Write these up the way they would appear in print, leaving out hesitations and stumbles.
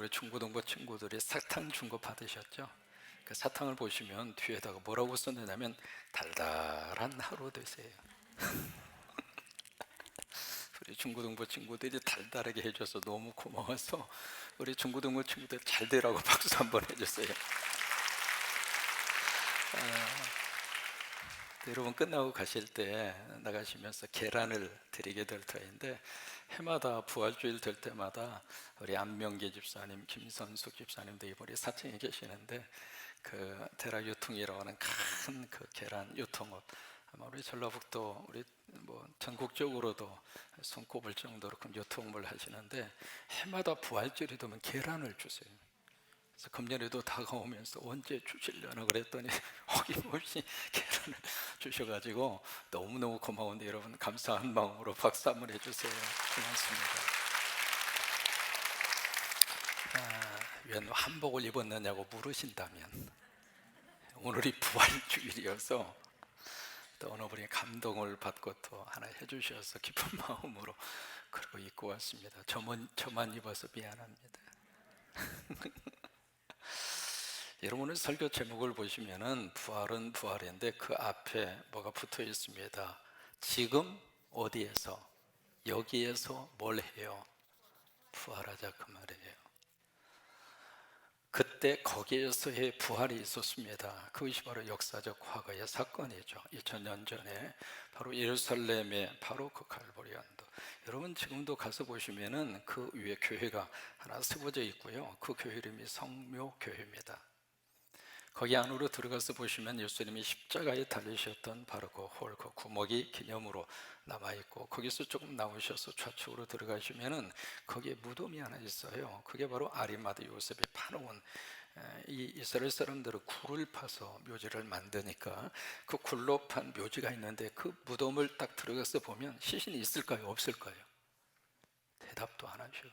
우리 중고등부 친구들이 사탕 준 거 받으셨죠? 그 사탕을 보시면 뒤에다가 뭐라고 썼느냐면 달달한 하루 되세요. 우리 중고등부 친구들이 달달하게 해줘서 너무 고마워서 우리 중고등부 친구들 잘 되라고 박수 한번 해주세요. 여러분 끝나고 가실 때 나가시면서 계란을 드리게 될 터인데, 해마다 부활주일 될 때마다 우리 안명기 집사님, 김선숙 집사님도 이번에 사청에 계시는데 그 대라 유통이라고 하는 큰 그 계란 유통업, 아마 우리 전라북도 우리 뭐 전국적으로도 손꼽을 정도로 큰 유통업을 하시는데, 해마다 부활절이 되면 계란을 주세요. 그래서 금년에도 다가오면서 언제 주시려나 그랬더니 어김없이 계란을 주셔가지고 너무너무 고마운데, 여러분 감사한 마음으로 박수 한번 해주세요. 고맙습니다. 왜 한복을 입었느냐고 물으신다면, 오늘이 부활주일이어서 또 어느 분이 감동을 받고 또 하나 해주셔서 기쁜 마음으로 그리고 입고 왔습니다. 저만 입어서 미안합니다. 여러분의 설교 제목을 보시면은 부활은 부활인데 그 앞에 뭐가 붙어 있습니다. 지금 어디에서, 여기에서 뭘 해요? 부활하자, 그 말이에요. 그때 거기에서의 부활이 있었습니다. 그것이 바로 역사적 과거의 사건이죠. 2000년 전에 바로 예루살렘의 바로 그 갈보리 언덕. 여러분 지금도 가서 보시면은 그 위에 교회가 하나 세워져 있고요. 그 교회 이름이 성묘교회입니다. 거기 안으로 들어가서 보시면 예수님이 십자가에 달리셨던 바로 그 홀, 그 구멍이 기념으로 남아있고, 거기서 조금 나오셔서 좌측으로 들어가시면은 거기에 무덤이 하나 있어요. 그게 바로 아리마다 요셉이 파놓은, 이 이스라엘 사람들은 굴을 파서 묘지를 만드니까 그 굴로 판 묘지가 있는데, 그 무덤을 딱 들어가서 보면 시신이 있을까요? 없을까요? 대답도 안 하죠.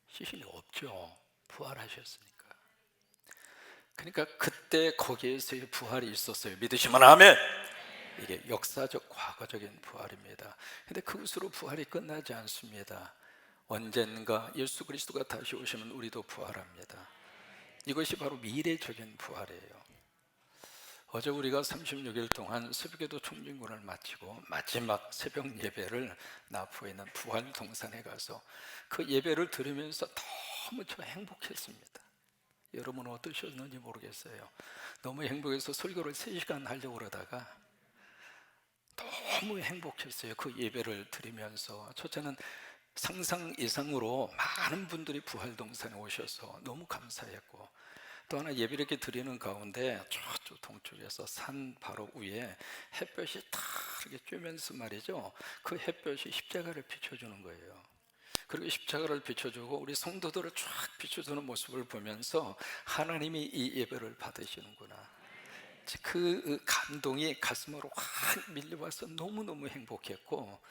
시신이 없죠. 부활하셨으니까. 그러니까 그때 거기에서의 부활이 있었어요. 믿으시면 아멘. 이게 역사적 과거적인 부활입니다. 근데 그것으로 부활이 끝나지 않습니다. 언젠가 예수 그리스도가 다시 오시면 우리도 부활합니다. 이것이 바로 미래적인 부활이에요. 어제 우리가 36일 동안 새벽에도 총진군을 마치고 마지막 새벽 예배를 나포에 있는 부활 동산에 가서 그 예배를 들으면서 너무 저 행복했습니다. 여러분은 어떠셨는지 모르겠어요. 너무 행복해서 설교를 3시간 하려고 그러다가 너무 행복했어요. 그 예배를 드리면서. 첫째는 상상 이상으로 많은 분들이 부활동산에 오셔서 너무 감사했고, 또 하나 예배를 이렇게 드리는 가운데 저쪽 동쪽에서 산 바로 위에 햇볕이 탁 이렇게 쬐면서 말이죠, 그 햇볕이 십자가를 비춰주는 거예요. 그리고 십자가를 비춰주고 우리 성도들을 쫙 비춰주는 모습을 보면서 하나님이 이 예배를 받으시는구나, 그 감동이 가슴으로 확 밀려와서 너무너무 행복했고,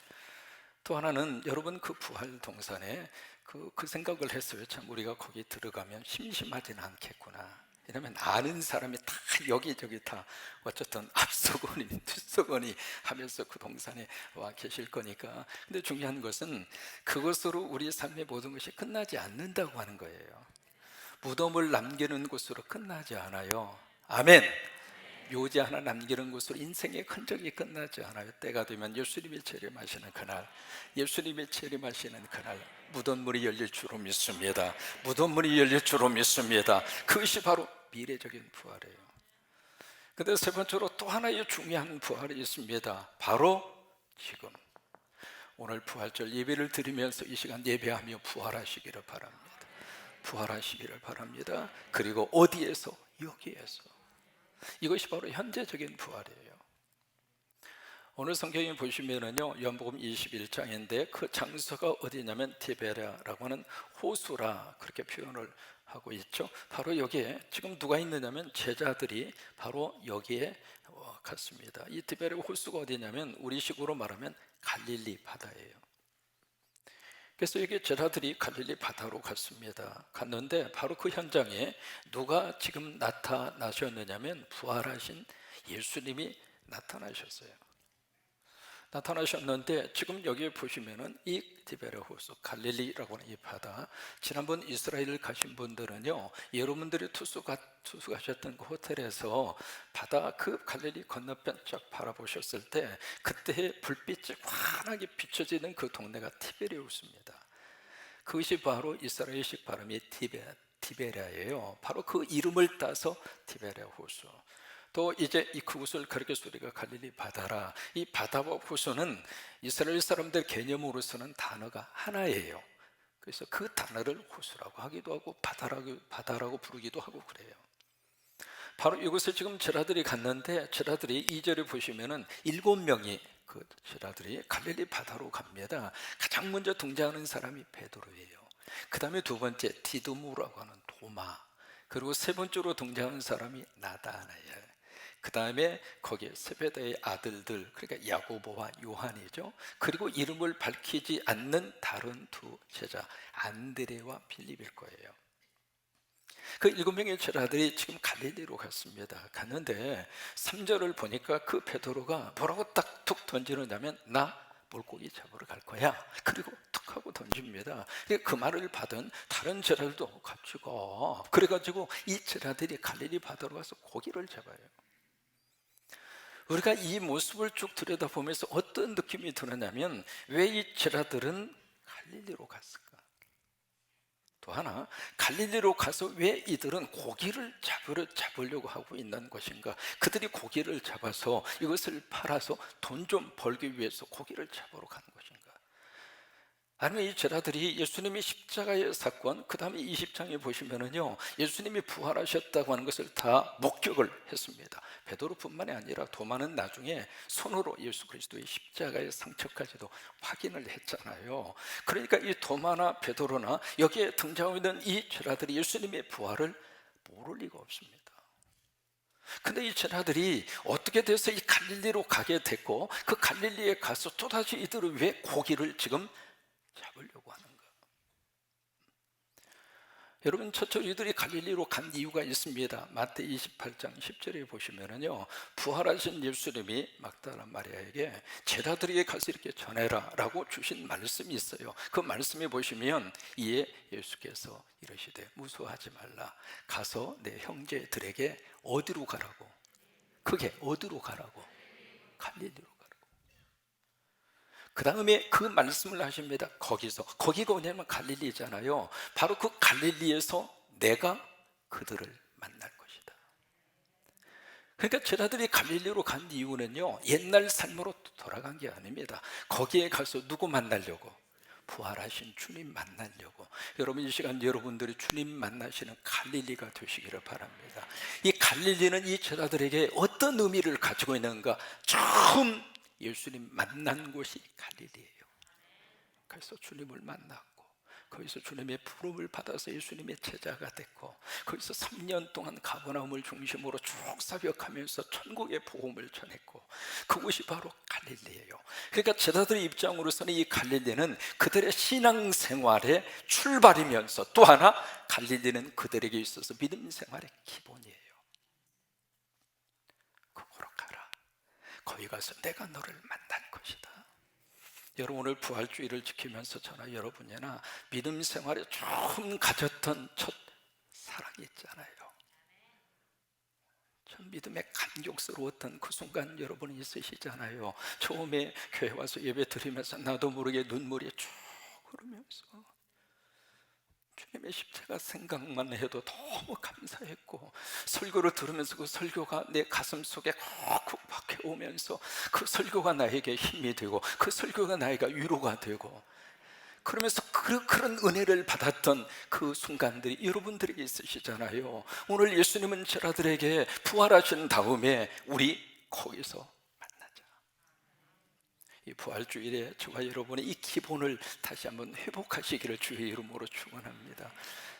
또 하나는 여러분 그 부활 동산에 그 생각을 했어요. 참 우리가 거기 들어가면 심심하지는 않겠구나. 왜냐면 아는 사람이 다 여기저기 다 어쨌든 앞서거니 뒤서거니 하면서 그 동산에 와 계실 거니까. 근데 중요한 것은 그것으로 우리 삶의 모든 것이 끝나지 않는다고 하는 거예요. 무덤을 남기는 곳으로 끝나지 않아요. 아멘. 묘지 하나 남기는 곳으로 인생의 흔적이 끝나지 않아요. 때가 되면 예수님이 재림하시는 그날, 예수님이 재림하시는 그날 무덤문이 열릴 줄로 믿습니다. 무덤문이 열릴 줄로 믿습니다. 그것이 바로 미래적인 부활이에요. 근데 세 번째로 또 하나의 중요한 부활이 있습니다. 바로 지금 오늘 부활절 예배를 드리면서 이 시간 예배하며 부활하시기를 바랍니다. 부활하시기를 바랍니다. 그리고 어디에서? 여기에서. 이것이 바로 현재적인 부활이에요. 오늘 성경에 보시면은요, 요한복음 21장인데 그 장소가 어디냐면 디베랴라고 하는 호수라 그렇게 표현을 하고 있죠. 바로 여기에 지금 누가 있느냐면 제자들이 바로 여기에 갔습니다. 이 디베랴 호수가 어디냐면 우리식으로 말하면 갈릴리 바다예요. 그래서 여기 제자들이 갈릴리 바다로 갔습니다. 갔는데 바로 그 현장에 누가 지금 나타나셨느냐면 부활하신 예수님이 나타나셨어요. 나타나셨는데, 지금 여기에 보시면은 이 디베랴 호수, 갈릴리라고 하는 이 바다, 지난번 이스라엘 가신 분들은요, 여러분들이 투숙하셨던 그 호텔에서 바다 그 갈릴리 건너편 쫙 바라보셨을 때 그때의 불빛이 환하게 비춰지는 그 동네가 티베리우스입니다. 그것이 바로 이스라엘식 발음이 디베랴예요. 바로 그 이름을 따서 디베랴 호수. 또 이제 이 그곳을 가리켜서 우리가 갈릴리 바다라, 이 바다와 호수는 이스라엘 사람들 개념으로서는 단어가 하나예요. 그래서 그 단어를 호수라고 하기도 하고 바다라고 부르기도 하고 그래요. 바로 이곳에 지금 제자들이 갔는데, 제자들이 2절에 보시면은 7명이 그 제자들이 갈릴리 바다로 갑니다. 가장 먼저 등장하는 사람이 베드로예요. 그 다음에 두 번째 디두무라고 하는 도마, 그리고 세 번째로 등장하는 사람이 나다나엘, 그 다음에 거기에 세베대의 아들들, 그러니까 야고보와 요한이죠. 그리고 이름을 밝히지 않는 다른 두 제자 안드레와 빌립일 거예요. 그 7명의 제자들이 지금 갈릴리로 갔습니다. 갔는데 3절을 보니까 그 베드로가 뭐라고 딱 툭 던지느냐면, 나 물고기 잡으러 갈 거야. 그리고 툭 하고 던집니다. 그 말을 받은 다른 제자들도 같이 가. 그래가지고 이 제자들이 갈릴리 바다로 가서 고기를 잡아요. 우리가 이 모습을 쭉 들여다보면서 어떤 느낌이 드느냐면, 왜 이 제자들은 갈릴리로 갔을까? 또 하나, 갈릴리로 가서 왜 이들은 고기를 잡으려고 하고 있는 것인가? 그들이 고기를 잡아서 이것을 팔아서 돈 좀 벌기 위해서 고기를 잡으러 가는 것인가? 아니면 이 제자들이 예수님이 십자가의 사건, 그 다음에 20장에 보시면은요, 예수님이 부활하셨다고 하는 것을 다 목격을 했습니다. 베드로뿐만이 아니라 도마는 나중에 손으로 예수 그리스도의 십자가의 상처까지도 확인을 했잖아요. 그러니까 이 도마나 베드로나 여기에 등장하고 있는 이 제자들이 예수님의 부활을 모를 리가 없습니다. 근데 이 제자들이 어떻게 돼서 이 갈릴리로 가게 됐고, 그 갈릴리에 가서 또다시 이들은 왜 고기를 지금 잡으려고 하는가? 여러분, 첫째 이들이 갈릴리로 간 이유가 있습니다. 마태 28장 10절에 보시면은요, 부활하신 예수님이 막달라 마리아에게 제자들에게 가서 이렇게 전해라 라고 주신 말씀이 있어요. 그 말씀에 보시면, 이에 예수께서 이러시되 무서워하지 말라, 가서 내 형제들에게 어디로 가라고? 그게 어디로 가라고? 갈릴리로. 그 다음에 그 말씀을 하십니다. 거기가 뭐냐면 갈릴리잖아요. 바로 그 갈릴리에서 내가 그들을 만날 것이다. 그러니까 제자들이 갈릴리로 간 이유는요, 옛날 삶으로 돌아간 게 아닙니다. 거기에 가서 누구 만나려고? 부활하신 주님 만나려고. 여러분, 이 시간 여러분들이 주님 만나시는 갈릴리가 되시기를 바랍니다. 이 갈릴리는 이 제자들에게 어떤 의미를 가지고 있는가? 처음 예수님 만난 곳이 갈릴리예요. 그래서 주님을 만났고, 거기서 주님의 부름을 받아서 예수님의 제자가 됐고, 거기서 3년 동안 가버나움을 중심으로 쭉 사역하면서 천국의 복음을 전했고, 그곳이 바로 갈릴리예요. 그러니까 제자들의 입장으로서는 이 갈릴리는 그들의 신앙생활의 출발이면서, 또 하나 갈릴리는 그들에게 있어서 믿음 생활의 기본이에요. 거기 가서 내가 너를 만날 것이다. 여러분, 오늘 부활주의를 지키면서 저나 여러분이나 믿음 생활에 처음 가졌던 첫 사랑이 있잖아요. 참 믿음에 감격스러웠던 그 순간 여러분이 있으시잖아요. 처음에 교회 와서 예배 드리면서 나도 모르게 눈물이 쭉 흐르면서 주님의 십자가 생각만 해도 너무 감사했고, 설교를 들으면서 그 설교가 내 가슴 속에 콕콕 박혀오면서 그 설교가 나에게 힘이 되고, 그 설교가 나에게 위로가 되고, 그러면서 그런 은혜를 받았던 그 순간들이 여러분들에게 있으시잖아요. 오늘 예수님은 제자들에게 부활하신 다음에 우리 거기서 이 부활주일에 저와 여러분의 이 기본을 다시 한번 회복하시기를 주의 이름으로 축원합니다.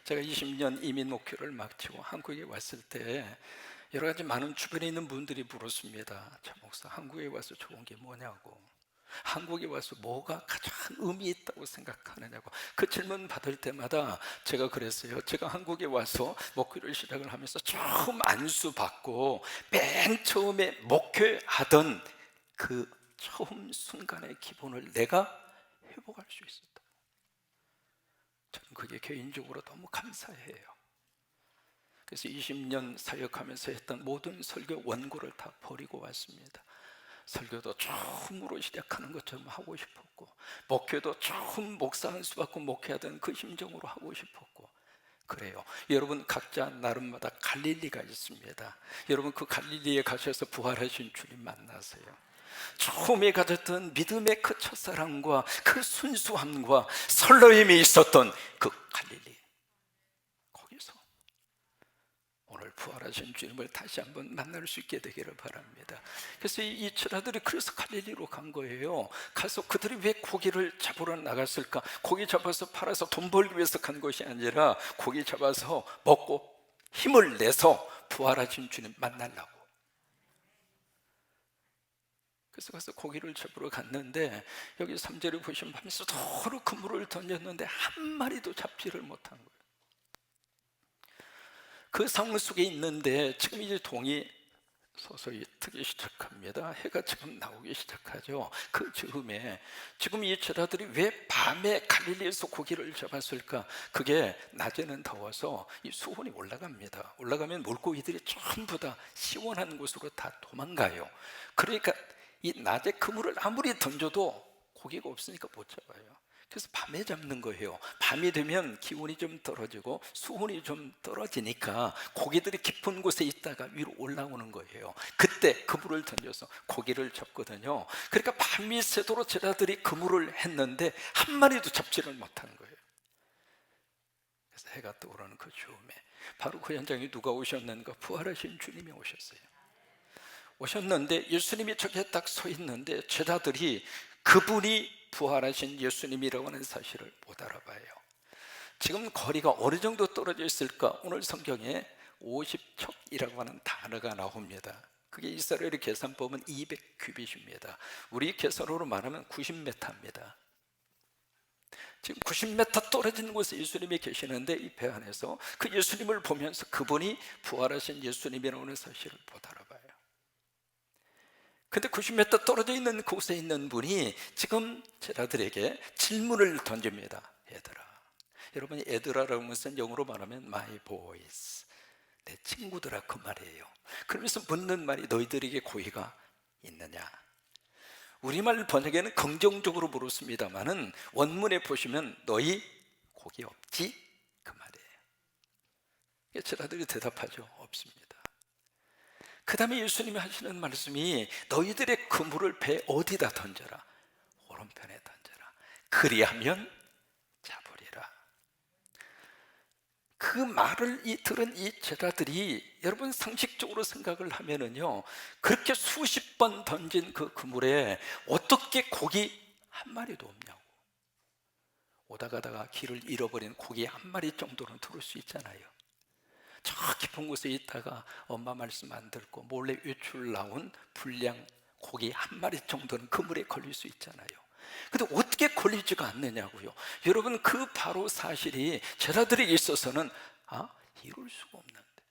제가 20년 이민 목표를 마치고 한국에 왔을 때 여러 가지 많은 주변에 있는 분들이 물었습니다. 자, 목사, 한국에 와서 좋은 게 뭐냐고, 한국에 와서 뭐가 가장 의미 있다고 생각하느냐고. 그 질문 받을 때마다 제가 그랬어요. 제가 한국에 와서 목회를 시작을 하면서 처음 안수 받고 맨 처음에 목회하던 그 처음 순간의 기분을 내가 회복할 수 있었다. 저는 그게 개인적으로 너무 감사해요. 그래서 20년 사역하면서 했던 모든 설교 원고를 다 버리고 왔습니다. 설교도 처음으로 시작하는 것처럼 하고 싶었고, 목회도 처음 목사 한 수 받고 목회하던 그 심정으로 하고 싶었고. 그래요. 여러분 각자 나름마다 갈릴리가 있습니다. 여러분 그 갈릴리에 가셔서 부활하신 주님 만나세요. 처음에 가졌던 믿음의 그 첫사랑과 그 순수함과 설레임이 있었던 그 갈릴리, 거기서 오늘 부활하신 주님을 다시 한번 만날 수 있게 되기를 바랍니다. 그래서 이 제자들이 그래서 갈릴리로 간 거예요. 가서 그들이 왜 고기를 잡으러 나갔을까? 고기 잡아서 팔아서 돈 벌기 위해서 간 것이 아니라 고기 잡아서 먹고 힘을 내서 부활하신 주님 만나려고. 그래서 가서 고기를 잡으러 갔는데, 여기 3절에 보시면 밤새도록 그물을 던졌는데 한 마리도 잡지를 못한 거예요. 그 상황 속에 있는데 지금 이제 동이 서서히 트기 시작합니다. 해가 지금 나오기 시작하죠. 그 즈음에 지금 이 제자들이 왜 밤에 갈릴리에서 고기를 잡았을까? 그게 낮에는 더워서 이 수온이 올라갑니다. 올라가면 물고기들이 전부 다 시원한 곳으로 다 도망가요. 그러니까 이 낮에 그물을 아무리 던져도 고기가 없으니까 못 잡아요. 그래서 밤에 잡는 거예요. 밤이 되면 기온이 좀 떨어지고 수온이 좀 떨어지니까 고기들이 깊은 곳에 있다가 위로 올라오는 거예요. 그때 그물을 던져서 고기를 잡거든요. 그러니까 밤이 새도록 제자들이 그물을 했는데 한 마리도 잡지를 못하는 거예요. 그래서 해가 떠오르는 그 즈음에 바로 그 현장에 누가 오셨는가? 부활하신 주님이 오셨어요. 오셨는데 예수님이 저기에 딱 서 있는데 제자들이 그분이 부활하신 예수님이라고 하는 사실을 못 알아봐요. 지금 거리가 어느 정도 떨어져 있을까? 오늘 성경에 50척이라고 하는 단어가 나옵니다. 그게 이스라엘의 계산법은 200규빗입니다. 우리 계산으로 말하면 90m입니다. 지금 90m 떨어진 곳에 예수님이 계시는데 이 배 안에서 그 예수님을 보면서 그분이 부활하신 예수님이라고 하는 사실을 못 알아봐요. 근데 90m 떨어져 있는 곳에 있는 분이 지금 제자들에게 질문을 던집니다. 얘들아. 여러분이 얘들아라는 것은 영어로 말하면 my boys, 내 친구들아 그 말이에요. 그러면서 묻는 말이 너희들에게 고기가 있느냐? 우리말 번역에는 긍정적으로 물었습니다만은 원문에 보시면 너희 고기 없지? 그 말이에요. 제자들이 대답하죠. 없습니다. 그 다음에 예수님이 하시는 말씀이 너희들의 그물을 배 어디다 던져라? 오른편에 던져라. 그리하면 잡으리라. 그 말을 들은 이 제자들이 여러분 상식적으로 생각을 하면은요, 그렇게 수십 번 던진 그 그물에 어떻게 고기 한 마리도 없냐고. 오다 가다가 길을 잃어버린 고기 한 마리 정도는 들을 수 있잖아요. 저 깊은 곳에 있다가 엄마 말씀 안 듣고 몰래 외출 나온 불량 고기 한 마리 정도는 그물에 걸릴 수 있잖아요. 근데 어떻게 걸리지가 않느냐고요. 여러분 그 바로 사실이 제자들에게 있어서는 이룰 수가 없는데,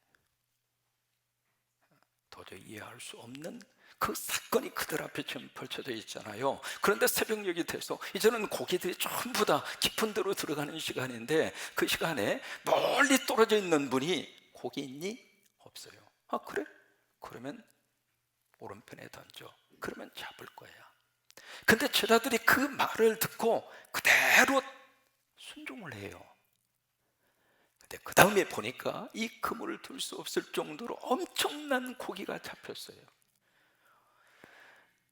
도저히 이해할 수 없는 그 사건이 그들 앞에 지금 펼쳐져 있잖아요. 그런데 새벽녘이 돼서 이제는 고기들이 전부 다 깊은 데로 들어가는 시간인데, 그 시간에 멀리 떨어져 있는 분이 고기 있니? 없어요. 그래? 그러면 오른편에 던져. 그러면 잡을 거야. 근데 제자들이 그 말을 듣고 그대로 순종을 해요. 근데 그 다음에 보니까 이 그물을 둘 수 없을 정도로 엄청난 고기가 잡혔어요.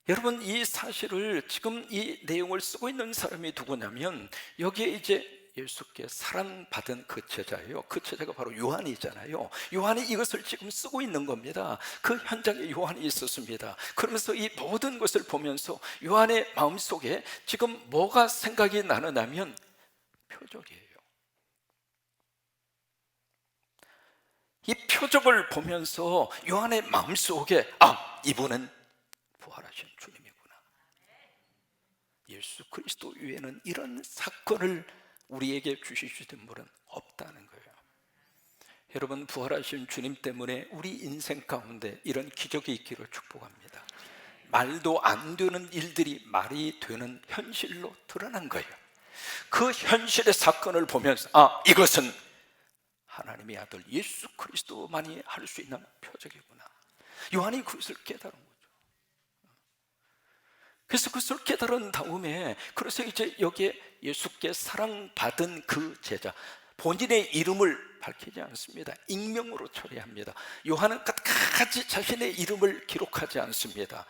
여러분 이 사실을 지금 이 내용을 쓰고 있는 사람이 누구냐면, 여기에 이제 예수께 사랑받은 그 제자예요. 그 제자가 바로 요한이잖아요. 요한이 이것을 지금 쓰고 있는 겁니다. 그 현장에 요한이 있었습니다. 그러면서 이 모든 것을 보면서 요한의 마음속에 지금 뭐가 생각이 나느냐면 표적이에요. 이 표적을 보면서 요한의 마음속에 이분은 부활하신 주님이구나. 예수 그리스도 외에는 이런 사건을 우리에게 주시는 분은 없다는 거예요. 여러분 부활하신 주님 때문에 우리 인생 가운데 이런 기적이 있기를 축복합니다. 말도 안 되는 일들이 말이 되는 현실로 드러난 거예요. 그 현실의 사건을 보면서 이것은 하나님의 아들 예수 그리스도만이 할 수 있는 표적이구나. 요한이 그것을 깨달은 거죠. 그래서 그것을 깨달은 다음에, 그래서 이제 여기에 예수께 사랑받은 그 제자, 본인의 이름을 밝히지 않습니다. 익명으로 처리합니다. 요한은 끝까지 자신의 이름을 기록하지 않습니다.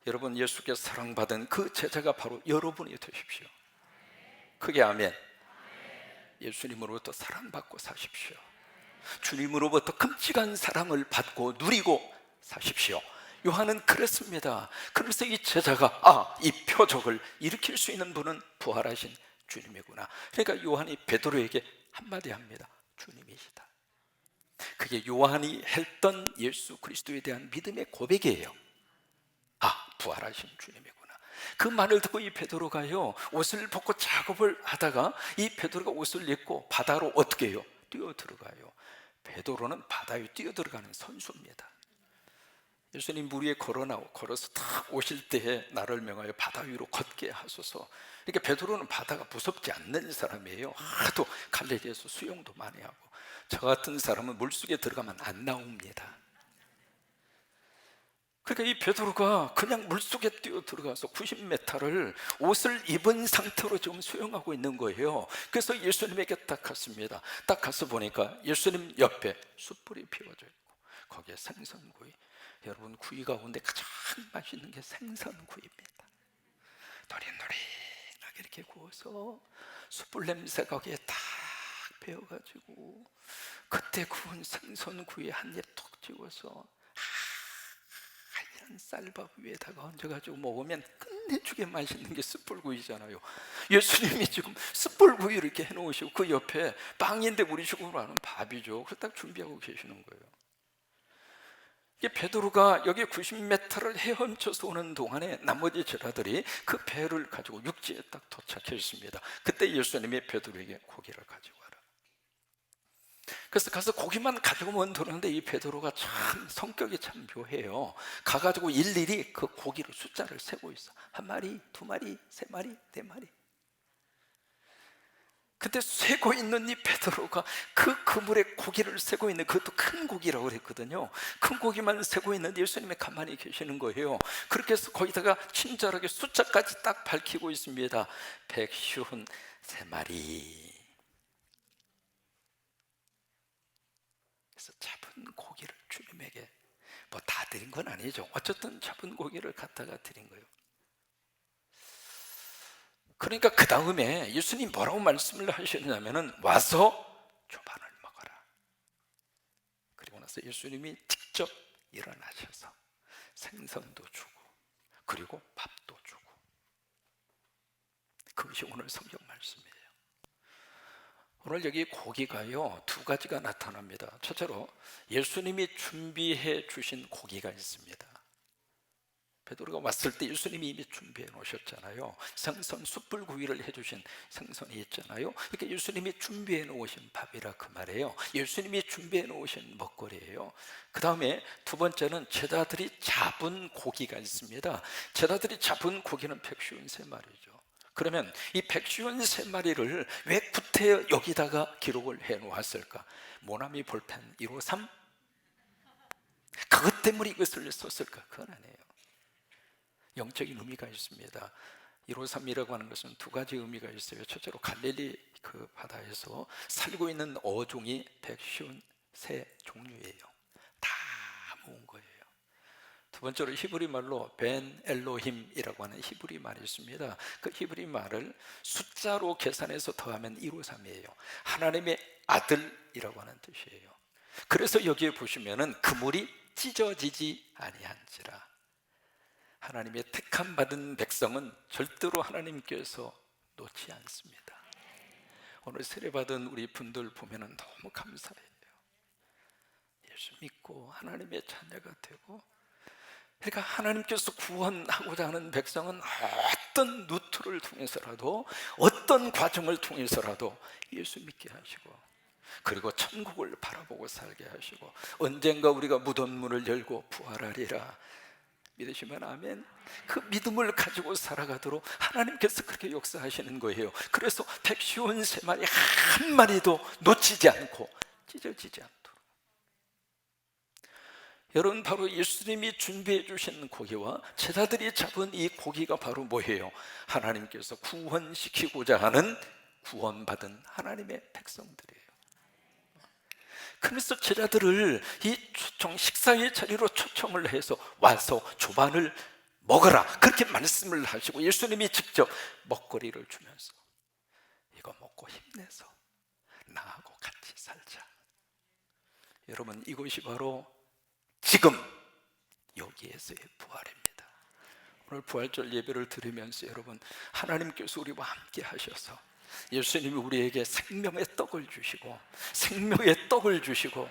여러분, 예수께 사랑받은 그 제자가 바로 여러분이 되십시오. 크게 아멘. 예수님으로부터 사랑받고 사십시오. 주님으로부터 끔찍한 사랑을 받고 누리고 사십시오. 요한은 그랬습니다. 그래서 이 제자가 이 표적을 일으킬 수 있는 분은 부활하신 주님이구나. 그러니까 요한이 베드로에게 한마디 합니다. 주님이시다. 그게 요한이 했던 예수 그리스도에 대한 믿음의 고백이에요. 부활하신 주님이구나. 그 말을 듣고 이 베드로가요, 옷을 벗고 작업을 하다가 이 베드로가 옷을 입고 바다로 어떻게 해요? 뛰어 들어가요. 베드로는 바다에 뛰어 들어가는 선수입니다. 예수님 물 위에 걸어서 딱 오실 때에 나를 명하여 바다 위로 걷게 하소서. 그러니까 베드로는 바다가 무섭지 않는 사람이에요. 하도 갈릴리에서 수영도 많이 하고. 저 같은 사람은 물속에 들어가면 안 나옵니다. 그러니까 이 베드로가 그냥 물속에 뛰어 들어가서 90m를 옷을 입은 상태로 지금 수영하고 있는 거예요. 그래서 예수님에게 딱 갔습니다. 딱 가서 보니까 예수님 옆에 숯불이 피워져 있고, 거기에 생선구이, 여러분 구이 가운데 가장 맛있는 게 생선구이입니다. 노릇노릇하게 이렇게 구워서 숯불 냄새가 거기에 딱 배어가지고, 그때 구운 생선구이 한 입 톡 찍어서 하얀 쌀밥 위에다가 얹어가지고 먹으면 끝내주게 맛있는 게 숯불구이잖아요. 예수님이 지금 숯불구이를 이렇게 해놓으시고 그 옆에 빵인데 우리 식으로 하는 밥이죠. 그걸 딱 준비하고 계시는 거예요. 이게 베드로가 여기 90m를 헤엄쳐서 오는 동안에 나머지 제자들이 그 배를 가지고 육지에 딱 도착했습니다. 그때 예수님이 베드로에게 고기를 가지고 와라. 그래서 가서 고기만 가지고 오면 되는데, 이 베드로가 참 성격이 참 묘해요. 가가지고 일일이 그 고기를 숫자를 세고 있어. 1마리, 2마리, 3마리, 4마리. 근데 세고 있는 이 베드로가 그 그물에 고기를 세고 있는, 그것도 큰 고기라고 그랬거든요. 큰 고기만 세고 있는 예수님이 가만히 계시는 거예요. 그렇게 해서 거기다가 친절하게 숫자까지 딱 밝히고 있습니다. 153마리. 그래서 잡은 고기를 주님에게 뭐 다 드린 건 아니죠. 어쨌든 잡은 고기를 갖다가 드린 거예요. 그러니까 그 다음에 예수님 뭐라고 말씀을 하시느냐면은 와서 조반을 먹어라. 그리고 나서 예수님이 직접 일어나셔서 생선도 주고 그리고 밥도 주고. 그것이 오늘 성경 말씀이에요. 오늘 여기 고기가요 2가지가 나타납니다. 첫째로 예수님이 준비해 주신 고기가 있습니다. 베드로가 왔을 때 예수님이 이미 준비해 놓으셨잖아요. 생선 숯불구이를 해주신 생선이 있잖아요. 그러니까 예수님이 준비해 놓으신 밥이라 그 말이에요. 예수님이 준비해 놓으신 먹거리예요. 그 다음에 2번째는 제자들이 잡은 고기가 있습니다. 제자들이 잡은 고기는 153마리죠. 그러면 이 153마리를 왜 구태여 여기다가 기록을 해 놓았을까? 모나미 볼펜 153? 그것 때문에 이것을 썼을까? 그건 아니에요. 영적인 의미가 있습니다. 153이라고 하는 것은 2가지 의미가 있어요. 첫째로 갈릴리 그 바다에서 살고 있는 어종이 153종류예요. 다 모은 거예요. 2번째로 히브리 말로 벤 엘로힘이라고 하는 히브리 말이 있습니다. 그 히브리 말을 숫자로 계산해서 더하면 153이에요. 하나님의 아들이라고 하는 뜻이에요. 그래서 여기에 보시면은 그물이 찢어지지 아니한지라. 하나님의 택함 받은 백성은 절대로 하나님께서 놓지 않습니다. 오늘 세례받은 우리 분들 보면은 너무 감사해요. 예수 믿고 하나님의 자녀가 되고, 그러니까 하나님께서 구원하고자 하는 백성은 어떤 루트를 통해서라도, 어떤 과정을 통해서라도 예수 믿게 하시고, 그리고 천국을 바라보고 살게 하시고, 언젠가 우리가 무덤문을 열고 부활하리라. 믿으시면 아멘. 그 믿음을 가지고 살아가도록 하나님께서 그렇게 역사하시는 거예요. 그래서 백시온 세 마리 한 마리도 놓치지 않고 찢어지지 않도록. 여러분, 바로 예수님이 준비해 주신 고기와 제자들이 잡은 이 고기가 바로 뭐예요? 하나님께서 구원시키고자 하는 구원받은 하나님의 백성들이에요. 그래서 제자들을 이 식사의 자리로 초청을 해서 와서 조반을 먹어라, 그렇게 말씀을 하시고 예수님이 직접 먹거리를 주면서 이거 먹고 힘내서 나하고 같이 살자. 여러분, 이것이 바로 지금 여기에서의 부활입니다. 오늘 부활절 예배를 드리면서 여러분, 하나님께서 우리와 함께 하셔서 예수님이 우리에게 생명의 떡을 주시고 생명의 떡을 주시고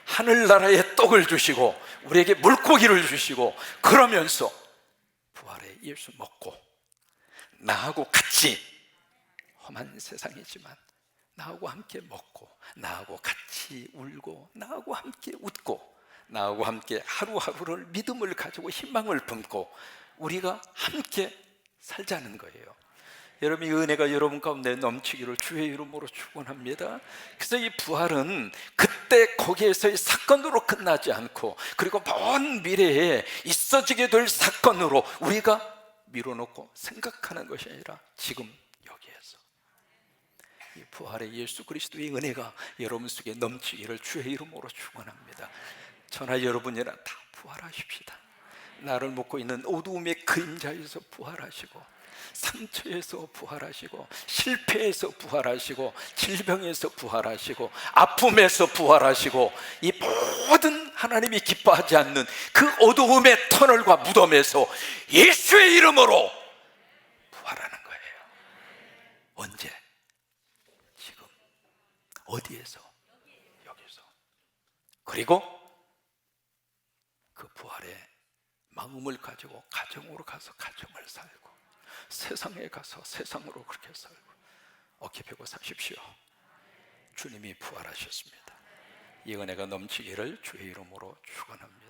하늘나라의 떡을 주시고 우리에게 물고기를 주시고, 그러면서 부활의 예수 먹고 나하고 같이, 험한 세상이지만 나하고 함께 먹고 나하고 같이 울고 나하고 함께 웃고 나하고 함께 하루하루를 믿음을 가지고 희망을 품고 우리가 함께 살자는 거예요. 여러분, 이 은혜가 여러분 가운데 넘치기를 주의 이름으로 축원합니다. 그래서 이 부활은 그때 거기에서의 사건으로 끝나지 않고, 그리고 먼 미래에 있어지게 될 사건으로 우리가 미뤄놓고 생각하는 것이 아니라 지금 여기에서 이 부활의 예수 그리스도의 은혜가 여러분 속에 넘치기를 주의 이름으로 축원합니다. 저나 여러분이나 다 부활하십시다. 나를 묶고 있는 어두움의 그림자에서 부활하시고, 상처에서 부활하시고, 실패에서 부활하시고, 질병에서 부활하시고, 아픔에서 부활하시고, 이 모든 하나님이 기뻐하지 않는 그 어두움의 터널과 무덤에서 예수의 이름으로 부활하는 거예요. 언제? 지금. 어디에서? 여기서. 그리고 그 부활의 마음을 가지고 가정으로 가서 가정을 살고, 세상에 가서 세상으로 그렇게 살고, 어깨 펴고 사십시오. 주님이 부활하셨습니다. 이 은혜가 넘치기를 주의 이름으로 축원합니다.